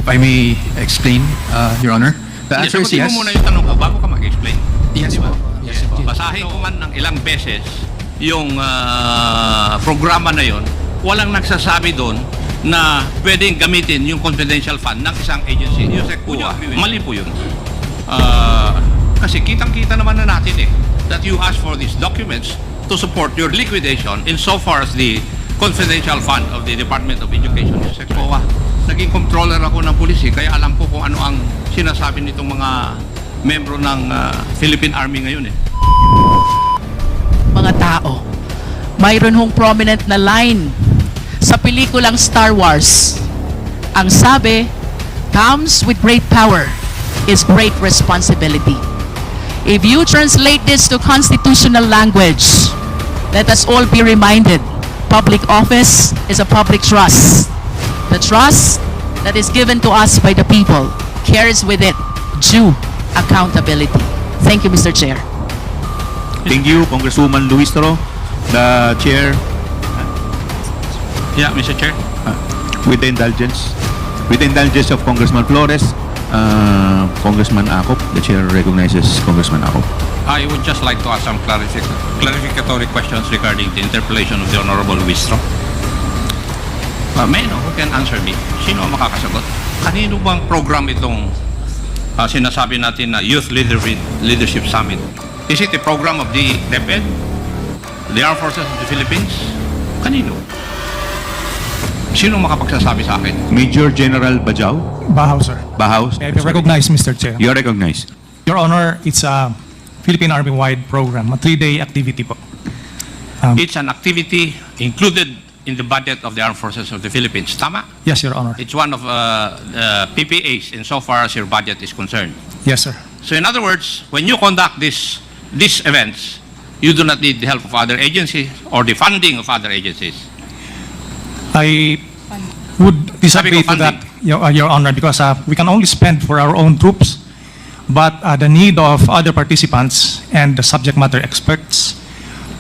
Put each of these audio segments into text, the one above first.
If I may explain, Your Honor, the answer is Sagutin yes. mo muna yung tanong ko bago ka mag-explain. Yes po. Yes po. Basahin ko man ng ilang beses yung programa na yon, walang nagsasabi doon na pwedeng gamitin yung confidential fund ng isang agency. Yung sa COA, mali po yun. Kasi kitang-kita naman na natin that you ask for these documents to support your liquidation insofar as the confidential fund of the Department of Education. Yung sa COA, naging controller ako ng pulis kaya alam ko kung ano ang sinasabi nitong mga membro ng Philippine Army ngayon Mga tao, mayroon hong prominent na line sa pelikulang Star Wars. Ang sabi, comes with great power is great responsibility. If you translate this to constitutional language, let us all be reminded, public office is a public trust. The trust that is given to us by the people carries with it due accountability. Thank you, Mr. Chair. Thank you, Congresswoman Luis Toro. The Chair, Yeah, Mr. Chair. with the indulgence of Congressman Flores, Congressman ACOP, the Chair recognizes Congressman ACOP. I would just like to ask some clarificatory questions regarding the interpellation of the Honorable Wistro. May I know who can answer me? Sino ang makakasagot? Kanino bang program itong sinasabi natin na Youth Leadership Summit? Is it a program of the DepEd? The Armed Forces of the Philippines? Kanino? Sino makapagsasabi sa akin? Major General Bajau, Bahaw, sir. Bahaw. May I be recognized, Mr. Chair? You are recognized. Your Honor, it's a Philippine Army-wide program, a 3-day activity po. It's an activity included in the budget of the Armed Forces of the Philippines. Tama? Yes, Your Honor. It's one of PPAs insofar as your budget is concerned. Yes, sir. So in other words, when you conduct these events, you do not need the help of other agencies or the funding of other agencies. I would disagree Sabi ko to that, Your Honor, because we can only spend for our own troops, but the need of other participants and the subject matter experts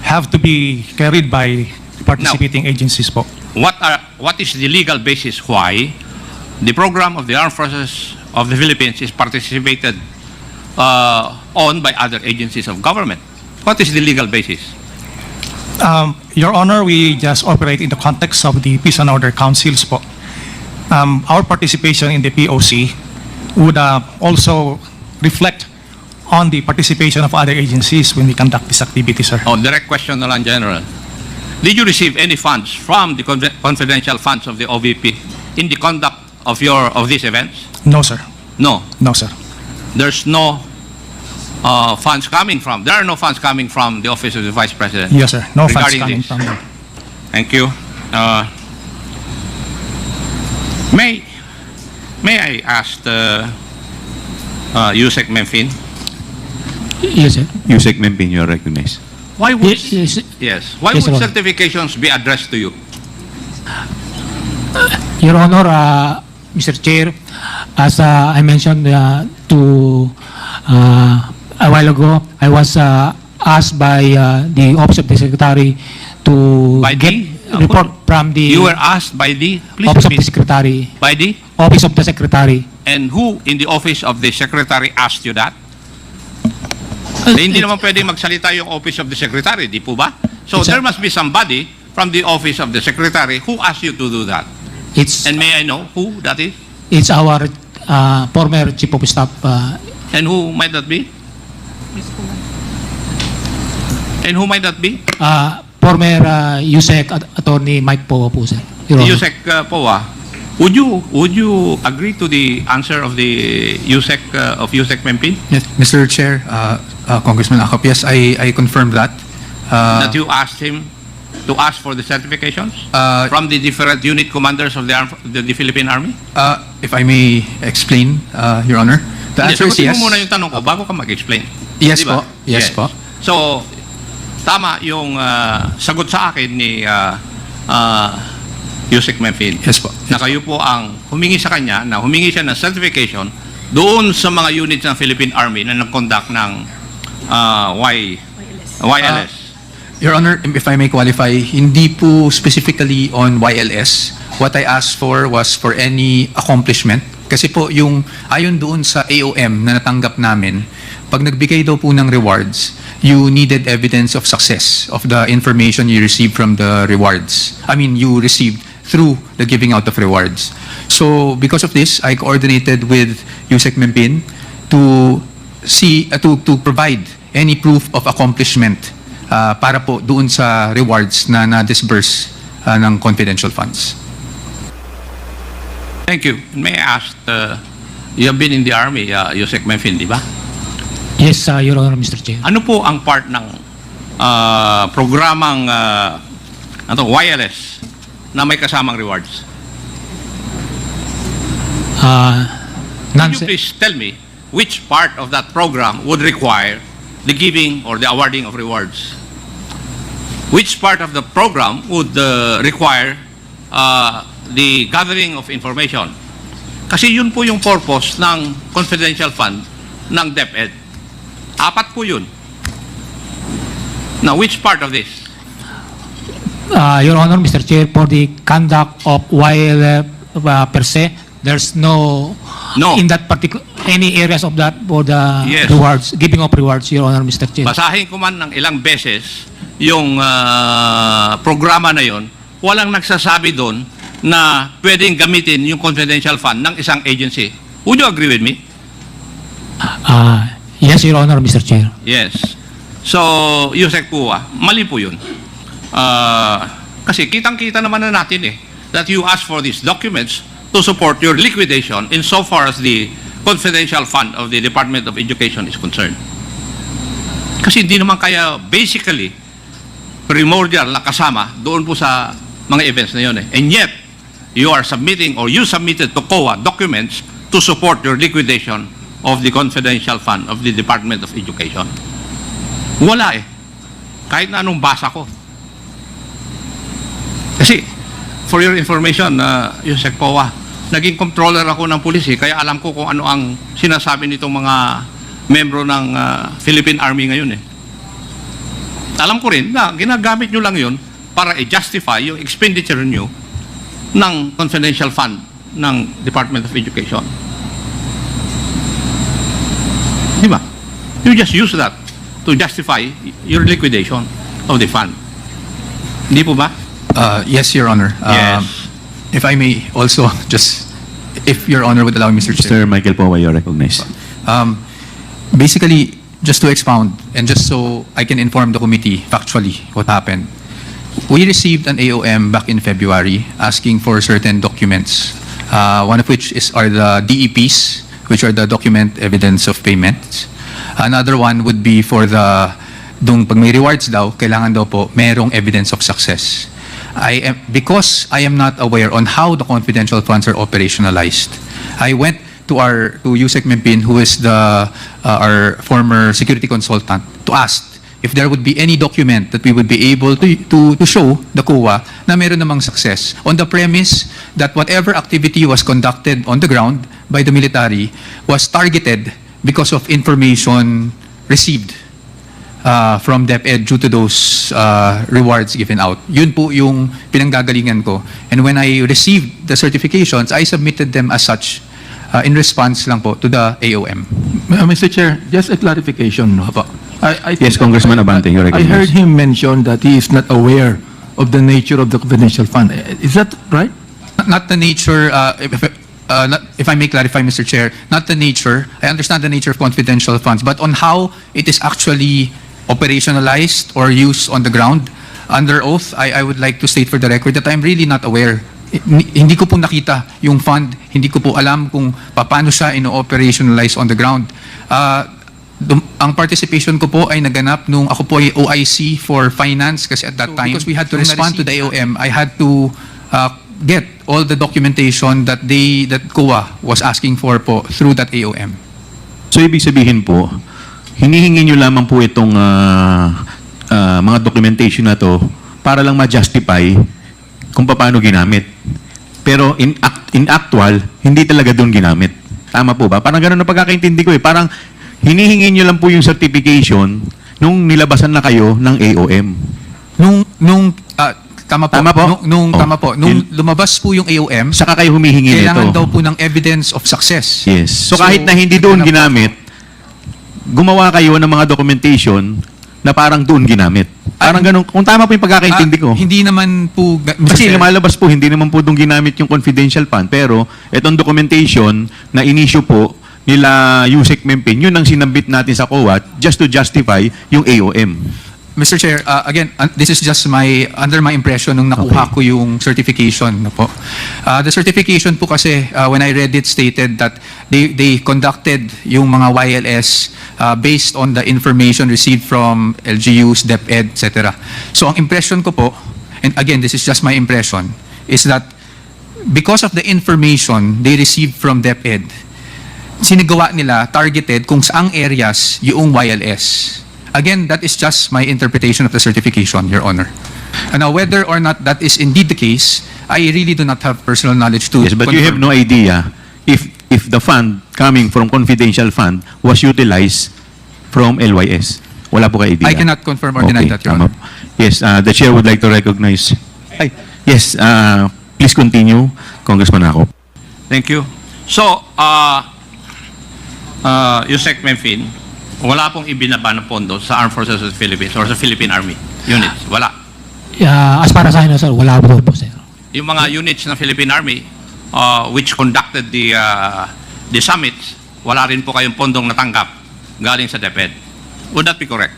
have to be carried by participating agencies po. What is the legal basis why the program of the Armed Forces of the Philippines is participated on by other agencies of government? What is the legal basis? Your Honor, we just operate in the context of the Peace and Order Councils po. Our participation in the POC would also reflect on the participation of other agencies when we conduct this activity, sir. Oh, direct question na lang, General. Did you receive any funds from the confidential funds of the OVP in the conduct of these events? No, sir. No. No, sir. There's no funds coming from. There are no funds coming from the Office of the Vice President. Yes, sir. No funds Regarding coming this. from them. Thank you. May I ask Yusek Memphine? Yes, sir. Yusek Mempin, you are recognized. Why would Yes, Why Yes, would Your Honor. certifications be addressed to you? Your Honor, Mr. Chair, as I mentioned to a while ago, I was asked by the Office of the Secretary to By get the- report from the You were asked by the Office of the please, Secretary. by the Office of the Secretary. and who in the office of the secretary asked you that? Hindi naman pwedeng magsalita yung office of the secretary, di po ba? So It's a- there must be somebody from the office of the secretary who asked you to do that. It's And may I know who that is? it's our former Chief of Staff. And who might that be? And who might that be? Former USEC Attorney Mike Poa po, sir. Your Honor. Yusek Poa. Would you agree to the answer of the Yusek Mempin? Yes, Mr. Chair, Congressman ACOP, yes, I confirm that. That you asked him to ask for the certifications from the different unit commanders of the Philippine Army? If I may explain, Your Honor, the answer is Sagutin yes. mo muna yung tanong ko bago ka mag-explain. Yes Di ba? po. Yes po. So, tama yung sagot sa akin ni Yusek Mempin. Yes po. Na kayo po ang humingi sa kanya na humingi siya ng certification doon sa mga units ng Philippine Army na nag-conduct ng YLS. Your Honor, if I may qualify, hindi po specifically on YLS. What I asked for was for any accomplishment. Kasi po yung ayon doon sa AOM na natanggap namin, pag nagbigay daw po ng rewards, you needed evidence of success of the information you received from the rewards. I mean, you received through the giving out of rewards. So because of this, I coordinated with USEC Mempin to to provide any proof of accomplishment para po doon sa rewards na na-disburse ng confidential funds. Thank you. May I ask, you have been in the Army, Yusek Memphis, di ba? Yes, Your Honor, Mr. Chair. Ano po ang part ng programang wireless na may kasamang rewards? Could you please tell me which part of that program would require the giving or the awarding of rewards? Which part of the program would require the gathering of information? Kasi yun po yung purpose ng confidential fund ng DepEd. 4 po yun. Now, which part of this? Your Honor, Mr. Chair, for the conduct of YLF per se, there's no in that particular any areas of that for the Yes. rewards, giving of rewards, Your Honor, Mr. Chair. Basahin ko man ng ilang beses yung programa na yon, walang nagsasabi doon na pwedeng gamitin yung confidential fund ng isang agency. Would you agree with me? Yes, Your Honor, Mr. Chair. Yes. So, Yusek COA, mali po yun. Kasi kitang-kita naman na natin that you ask for these documents to support your liquidation insofar as the confidential fund of the Department of Education is concerned. Kasi hindi naman kaya basically primordial na kasama doon po sa mga events na yun And yet, you are submitting or you submitted to COA documents to support your liquidation of the confidential fund of the Department of Education. Wala Kahit na anong basa ko. Kasi, for your information, Yusek COA, naging controller ako ng pulis kaya alam ko kung ano ang sinasabi nitong mga membro ng Philippine Army ngayon Alam ko rin na ginagamit nyo lang yun para i-justify yung expenditure nyo ng confidential fund ng Department of Education. Di ba? You just use that to justify your liquidation of the fund. Hindi po ba? Yes, Your Honor. Yes. If I may also just, if Your Honor would allow me, Mr. Chair. Mr. Michael Powa, you're recognized. Basically, just to expound and just so I can inform the committee factually what happened, we received an AOM back in February asking for certain documents, one of which are the DEPs, which are the document evidence of payments. Another one would be for pag may rewards daw, kailangan daw po merong evidence of success. Because I am not aware on how the confidential funds are operationalized, I went to USEC Mempin, who is our former security consultant, to ask if there would be any document that we would be able to show the COA na meron namang success, on the premise that whatever activity was conducted on the ground by the military was targeted because of information received from DepEd due to those rewards given out. Yun po yung pinanggagalingan ko. And when I received the certifications, I submitted them as such in response lang po to the AOM. Mr. Chair, just a clarification. No? I think Yes, Congressman Abante, you're I heard recognized. him mention that he is not aware of the nature of the confidential fund. Is that right? Not the nature, if I may clarify, Mr. Chair, not the nature, I understand the nature of confidential funds, but on how it is actually operationalized or used on the ground, under oath, I would like to state for the record that I'm really not aware. Hindi ko po nakita yung fund, hindi ko po alam kung paano siya ino-operationalize on the ground. Ang participation ko po ay naganap nung ako po ay OIC for finance kasi at that time, because we had to respond to the AOM, I had to get all the documentation that COA was asking for po through that AOM. So, ibig sabihin po, hinihingi nyo lamang po itong mga documentation na to para lang ma-justify kung paano ginamit. Pero in actual, hindi talaga doon ginamit. Tama po ba? Parang ganun na pagkakaintindi ko Parang hinihingi nyo lang po yung certification nung nilabasan na kayo ng AOM. tama po. Tama po? Oh. Tama po. Nung lumabas po yung AOM, Saka kayo humihingi kailangan nito. daw po ng evidence of success. Yes. So kahit na hindi doon ginamit, gumawa kayo ng mga documentation na parang doon ginamit. Parang ganun. Kung tama po yung pagkakaintindi ko. Hindi naman po, Mr. Kasi Chair, lumalabas po, hindi naman po doon ginamit yung confidential fund. Pero itong documentation na inisyu po nila Yusek Mempin, yun ang sinabit natin sa COA just to justify yung AOM. Mr. Chair, again, this is just under my impression nung nakuha ko yung certification. No po. The certification po kasi, when I read it, stated that they conducted yung mga YLS based on the information received from LGUs, DepEd, etc. So ang impression ko po, and again, this is just my impression, is that because of the information they received from DepEd, sinigawa nila, targeted kung saang areas yung YLS. Again, that is just my interpretation of the certification, Your Honor. And now, whether or not that is indeed the case, I really do not have personal knowledge to Yes, but you have no idea if the fund coming from confidential fund was utilized from LYS. Wala po kayo idea. I cannot confirm or deny that, Your tama. Honor. Yes, the chair would like to recognize. Yes, please continue, Congressman ACOP. Thank you. So, Yusek Mempin, wala pong ibinaba ng pondo sa Armed Forces of the Philippines or sa Philippine Army units. Wala. As para sa akin, sir, wala po po, sir. Yung mga units ng Philippine Army which conducted the summits, wala rin po kayong pondong natanggap galing sa DepEd. Would that be correct?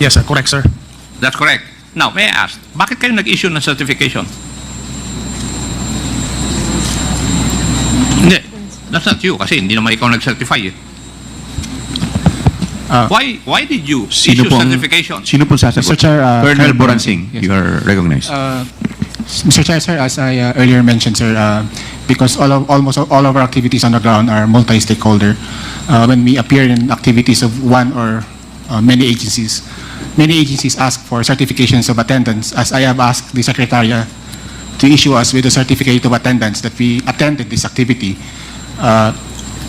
Yes, sir. Correct, sir. That's correct. Now, may I ask, bakit kayo nag-issue ng certification? Hindi. That's not you kasi hindi naman ikaw nag-certify eh. Why did you issue certification? Sino pong sasagot? Mr. Chair, Colonel Colonel Boransing, Yes. you are recognized. Mr. Chair, sir, as I earlier mentioned, sir, because almost all of our activities on the ground are multi-stakeholder. When we appear in activities of one or many agencies ask for certifications of attendance, as I have asked the Secretariat to issue us with a certificate of attendance that we attended this activity.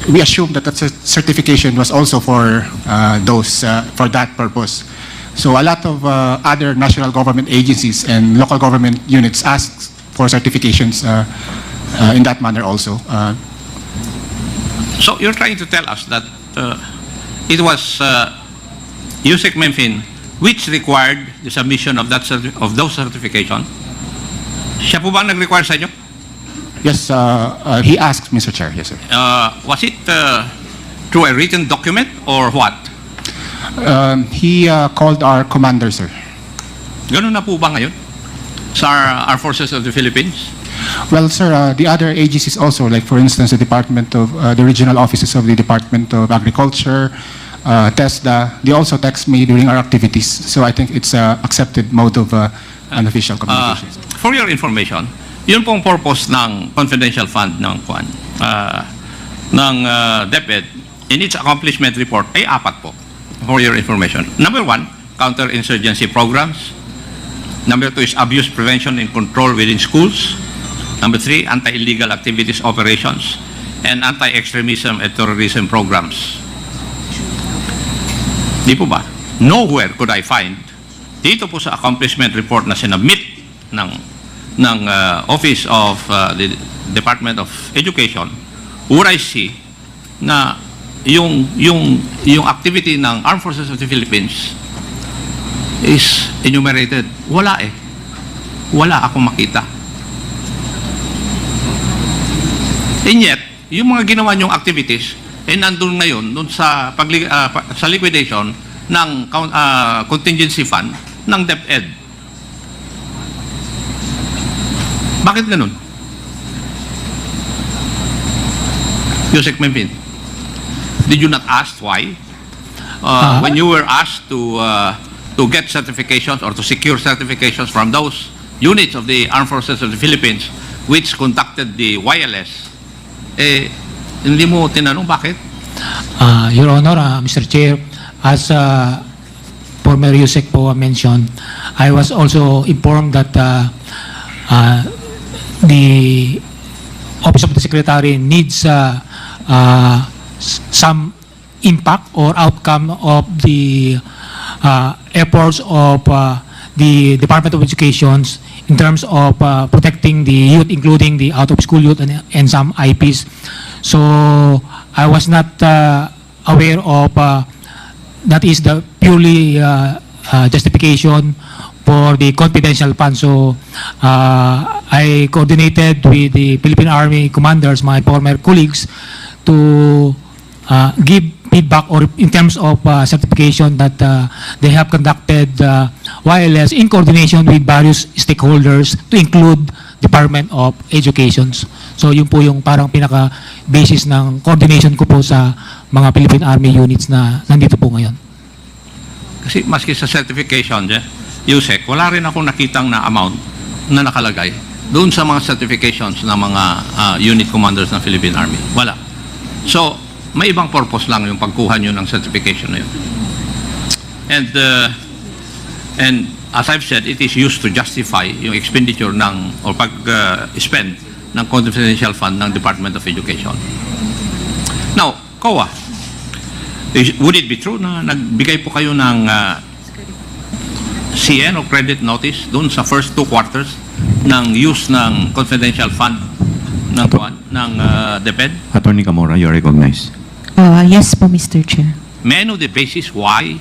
We assume that that certification was also for for that purpose. So a lot of other national government agencies and local government units ask for certifications in that manner also. So you're trying to tell us that it was Yusek Mempin which required the submission of those certifications? Siya po ba ang nag-require sa inyo? Yes, he asked, Mr. Chair. Yes, sir. Was it through a written document or what? He called our commander, sir. Ganun na po ba ngayon sa Armed Forces of the Philippines? Well, sir, the other agencies also, like for instance, the regional offices of the Department of Agriculture, TESDA, they also text me during our activities. So I think it's a accepted mode of unofficial communication. For your information, yun pong purpose ng confidential fund ng DepEd in its accomplishment report ay 4 po, for your information. Number 1, counter-insurgency programs. Number 2 is abuse prevention and control within schools. Number 3, anti-illegal activities operations and anti-extremism and terrorism programs. Di po ba? Nowhere could I find dito po sa accomplishment report na sinabmit ng Office of the Department of Education, would I see na yung activity ng Armed Forces of the Philippines is enumerated. Wala eh. Wala akong makita. And yet, yung mga ginawa niyong activities, nandun ngayon dun sa liquidation ng contingency fund ng DepEd. Bakit ganun? Yusek Mempin, did you not ask why? When you were asked to get certifications or to secure certifications from those units of the Armed Forces of the Philippines which conducted the YLS, hindi mo tinanong bakit? Your Honor, Mr. Chair, as former Yusek po mentioned, I was also informed that the Office of the Secretary needs some impact or outcome of the efforts of the Department of Education in terms of protecting the youth, including the out-of-school youth and some IPs. So I was not aware of that is the purely justification for the confidential fund. So I coordinated with the Philippine Army commanders, my former colleagues, to give feedback or in terms of certification that they have conducted wireless in coordination with various stakeholders to include Department of Education. So yun po yung parang pinaka-basis ng coordination ko po sa mga Philippine Army units na nandito po ngayon. Kasi maski sa certification, Yusek, wala rin akong nakitang na amount na nakalagay doon sa mga certifications ng mga unit commanders ng Philippine Army. Wala. So, may ibang purpose lang yung pagkuha nyo ng certification na yun. And as I've said, it is used to justify yung expenditure ng or pag-spend ng confidential fund ng Department of Education. Now, COA, would it be true na nagbigay po kayo ng CN o credit notice doon sa first 2 quarters ng use ng confidential fund ng DepEd? Attorney Camora, you're recognized. Yes po, Mr. Chair. May I know the basis why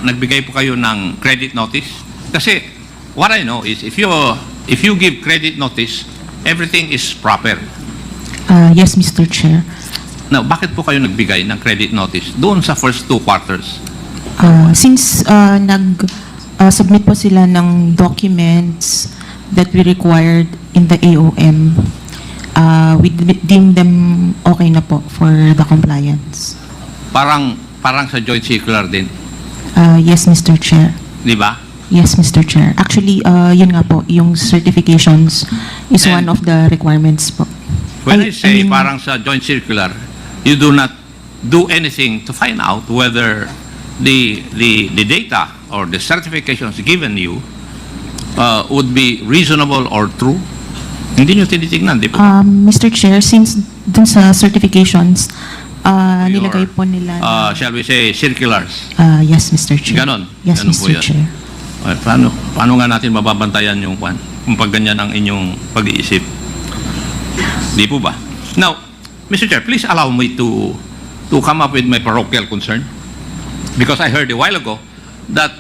nagbigay po kayo ng credit notice? Kasi what I know is if you give credit notice, everything is proper. Yes, Mr. Chair. Now, bakit po kayo nagbigay ng credit notice doon sa first 2 quarters? Since nag-submit po sila ng documents that we required in the AOM, we deem them okay na po for the compliance. Parang sa joint circular din, Yes, Mr. Chair. di ba? Yes, Mr. Chair. Actually, yun nga po, yung certifications is And- one of the requirements po. When I I say mean- parang sa joint circular, you do not do anything to find out whether the data or the certifications given you would be reasonable or true. Hindi nyo tinitignan, di ba? Mr. Chair, since dun sa certifications, nilagay po nila na- Shall we say circulars? yes, Mr. Chair. Ganon. Yes, Ganon po Mr. yan. Chair. Paano nga natin mababantayan yung kwan kung pag ganyan ang inyong pag-iisip? Di po ba? Now, Mr. Chair, please allow me to come up with my parochial concern because I heard a while ago that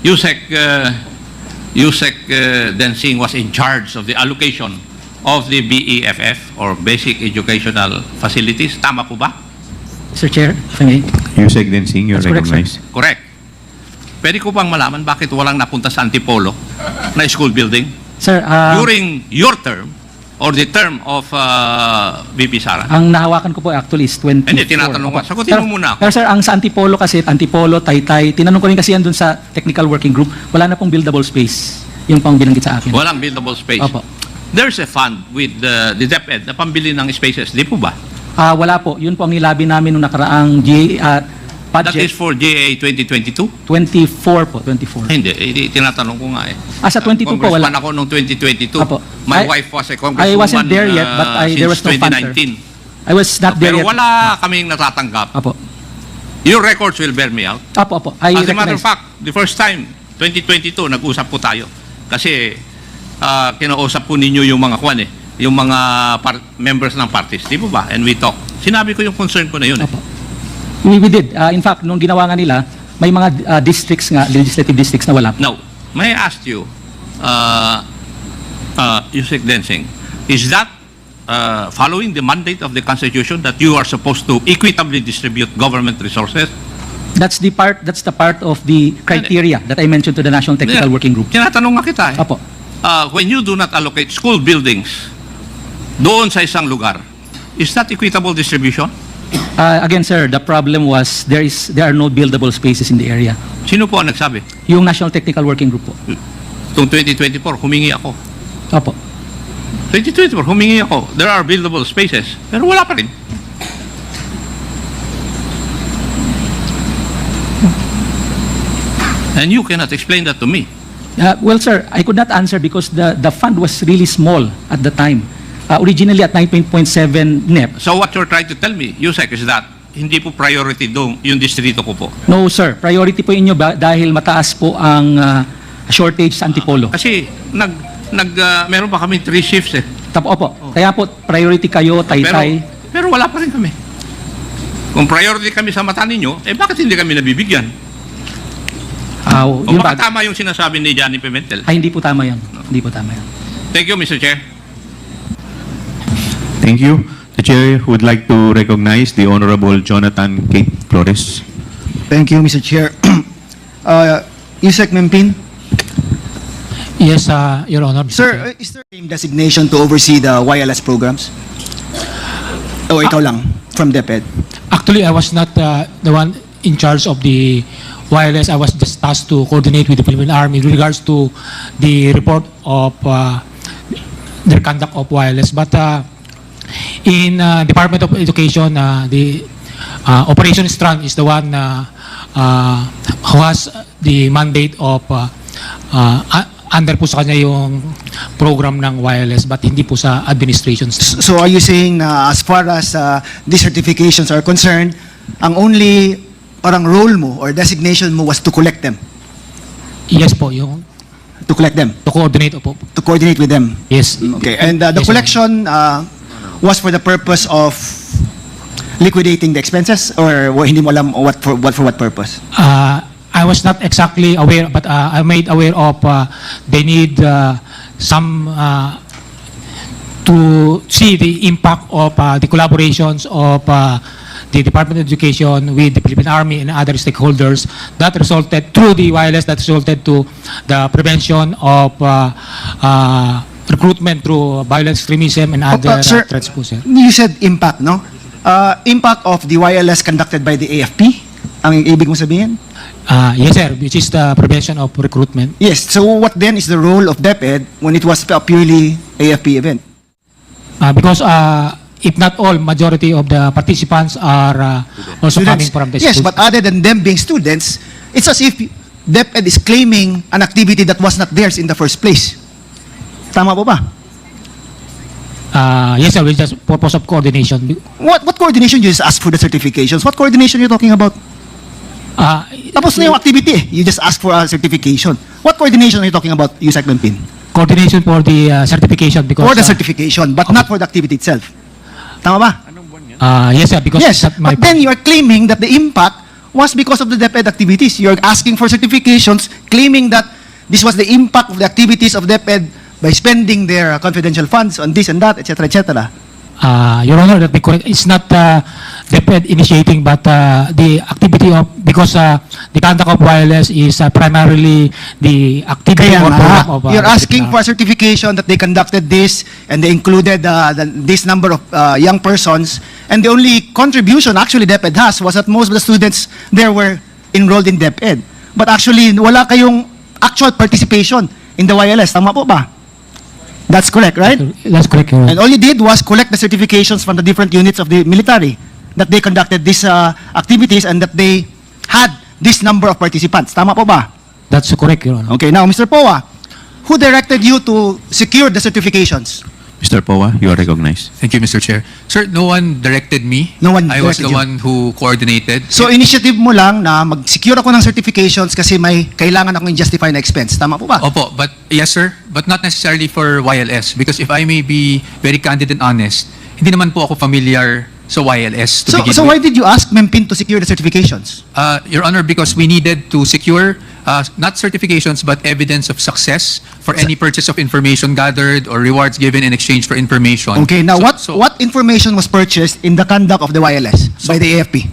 Yusek Densing was in charge of the allocation of the BEFF or Basic Educational Facilities. Tama po ba? Mr. Chair, if I may. Yusek Densing, you're That's correct, recognized. Correct. Pwede ko bang malaman bakit walang napunta sa Antipolo na school building Sir, during your term or the term of VP Sara? ang nahawakan ko po actually is 24. Hindi, tinatanong ko. Sagutin mo muna ako. Pero sir, ang sa Antipolo kasi, Antipolo, Taytay, tinanong ko rin kasi yan dun sa technical working group, wala na pong buildable space. Yung pang binanggit sa akin. Walang buildable space. Opo. There's a fund with the DepEd na pambili ng spaces. Di po ba? Wala po. Yun po ang nilabi namin nung nakaraang That is budget. for GA 2022? 24 po, 24. Hindi, tinatanong ko nga eh. Sa 22 po wala. Congressman ako noong 2022. Opo. My wife was a I congresswoman wasn't there yet, but there was no since fund, sir. 2019. I was not there Pero yet. wala kaming natatanggap. Apo. Your records will bear me out. Apo. I As a matter of recognize. fact, the first time, 2022, nag-usap po tayo. Kasi kinausap po ninyo yung mga kwan eh, yung mga members ng parties. Di po ba? And we talk. Sinabi ko yung concern ko na yun eh. Apo. We did. In fact, nung ginawa nga nila, may mga districts nga, legislative districts na wala. Now, may I ask you, Yusek Densing, is that following the mandate of the Constitution that you are supposed to equitably distribute government resources? That's the part of the criteria that I mentioned to the National Technical Working Group. Tinatanong nga kita eh. Apo. When you do not allocate school buildings doon sa isang lugar, is that equitable distribution? Again, sir, the problem was there are no buildable spaces in the area. Sino po ang nagsabi? Yung National Technical Working Group po. Itong 2024, humingi ako. Opo. 2024, humingi ako. There are buildable spaces. Pero wala pa rin. And you cannot explain that to me. Well, sir, I could not answer because the fund was really small at the time. Originally at 9.7 NEP. So what you're trying to tell me, Yusek, is that hindi po priority doon yung distrito ko po. No, sir. Priority po inyo dahil mataas po ang shortage sa Antipolo. Kasi meron pa kami 3 shifts eh. Opo. Kaya po, priority kayo, Taytay. Pero wala pa rin kami. Kung priority kami sa mata ninyo, bakit hindi kami nabibigyan? O Yun baka ba? tama yung sinasabi ni Johnny Pimentel. Ay, hindi po tama yan. Hindi po tama yan. Thank you, Mr. Chair. Thank you. The chair would like to recognize the Honorable Jonathan Kate Flores. Thank you, Mr. Chair. Yusek Mempin. Yes, Your Honor. Mr. Chair. Sir, is there a designation to oversee the wireless programs? O ikaw lang, from DepEd? Actually, I was not the one in charge of the wireless. I was just tasked to coordinate with the Philippine Army with regards to the report of their conduct of wireless. But in Department of Education, the Operation Strand is the one who has the mandate of under po sa kanya yung program ng wireless, but hindi po sa administration. So are you saying na as far as these certifications are concerned, ang only parang role mo or designation mo was to collect them? Yes po, yung To collect them? to coordinate po. To coordinate with them? Yes. Okay, and the Yes, collection was for the purpose of liquidating the expenses, or hindi mo alam for what purpose? I was not exactly aware, but I made aware of they need some to see the impact of the collaborations of the Department of Education with the Philippine Army and other stakeholders that resulted through the wireless, that resulted to the prevention of recruitment through violent extremism and other Sir, threats po, sir. You said impact, no? Impact of the wireless conducted by the AFP? Ang ibig mo sabihin? Yes, sir, which is the prevention of recruitment. Yes, so what then is the role of DepEd when it was a purely AFP event? Because if not all, majority of the participants are also coming from the Yes, schools. but other than them being students, it's as if DepEd is claiming an activity that was not theirs in the first place. Tama po ba? Yes, sir, with the purpose of coordination. What coordination? You just ask for the certifications. What coordination are you talking about? Tapos na yung activity eh. You just ask for a certification. What coordination are you talking about, Yusek Mempin? Coordination for the certification because... For the certification, but not for the activity itself. Tama ba? Yes, sir, because... Yes, it's not my but then you are claiming that the impact was because of the DepEd activities. You are asking for certifications, claiming that this was the impact of the activities of DepEd by spending their confidential funds on this and that, etc., etc. Your Honor, that be correct. It's not DepEd initiating, but the activity of... Because the conduct of wireless is primarily the activity Kaya or program nga, of... you're asking for a certification that they conducted this and they included this number of young persons, and the only contribution actually DepEd has was that most of the students there were enrolled in DepEd. But actually, wala kayong actual participation in the wireless. Tama po ba? That's correct, right? That's correct, Your Honor. And all you did was collect the certifications from the different units of the military that they conducted these activities and that they had this number of participants. Tama po ba? That's correct, Your Honor. Okay, now, Mr. Poa, who directed you to secure the certifications? Mr. Poa, you are recognized. Thank you, Mr. Chair. Sir, no one directed me. No one I was the directed you. one who coordinated. So, initiative mo lang na mag-secure ako ng certifications kasi may kailangan akong i-justify na expense. Tama po ba? Opo, but yes, sir, but not necessarily for YLS, because if I may be very candid and honest, hindi naman po ako familiar sa YLS to begin So with. why did you ask Mempin to secure the certifications? Your Honor, because we needed to secure not certifications but evidence of success for any purchase of information gathered or rewards given in exchange for information. Okay, now So- what information was purchased in the conduct of the YLS by the AFP?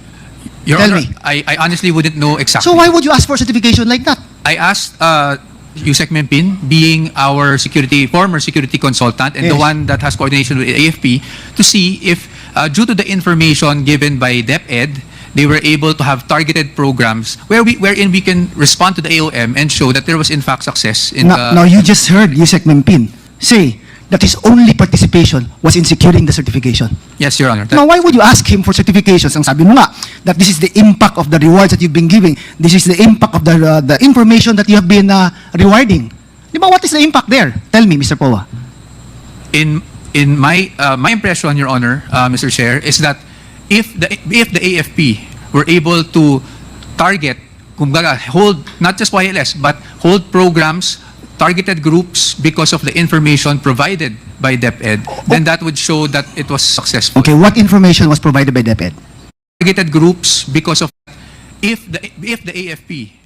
Your Tell Honor, me. I honestly wouldn't know exactly. So why would you ask for certification like that? I asked Yusek Mempin, being our former security consultant and the Yes. one that has coordination with AFP, to see if due to the information given by DepEd, they were able to have targeted programs wherein we can respond to the AOM and show that there was in fact success in Now you just heard Yusek Mempin say that his only participation was in securing the certification. Yes, Your Honor. Now, why would you ask him for certifications? Ang sabi mo nga, that this is the impact of the rewards that you've been giving. This is the impact of the information that you have been rewarding. Di ba, what is the impact there? Tell me, Mr. Poa. In my impression, Your Honor, Mr. Chair, is that if the AFP were able to target, kumbaga, hold not just YLS but hold programs, targeted groups because of the information provided by DepEd, then that would show that it was successful. Okay, what information was provided by DepEd? Targeted groups because of if the AFP